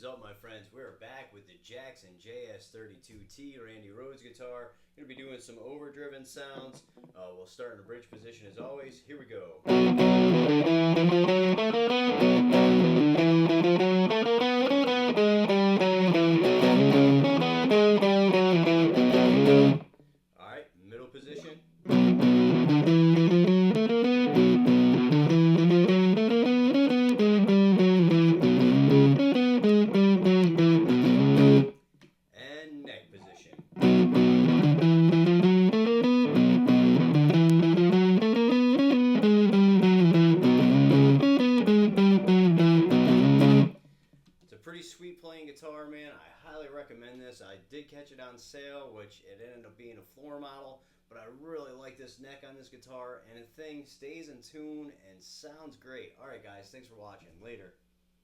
up, my friends? We're back with the Jackson JS32T Randy Rhoads guitar. Going to be doing some overdriven sounds. We'll start in a bridge position as always. Here we go. Alright, middle position. Pretty sweet playing guitar, man. I highly recommend this. I did catch it on sale, which it ended up being a floor model, but I really like this neck on this guitar, and the thing stays in tune and sounds great. Alright guys, thanks for watching. Later.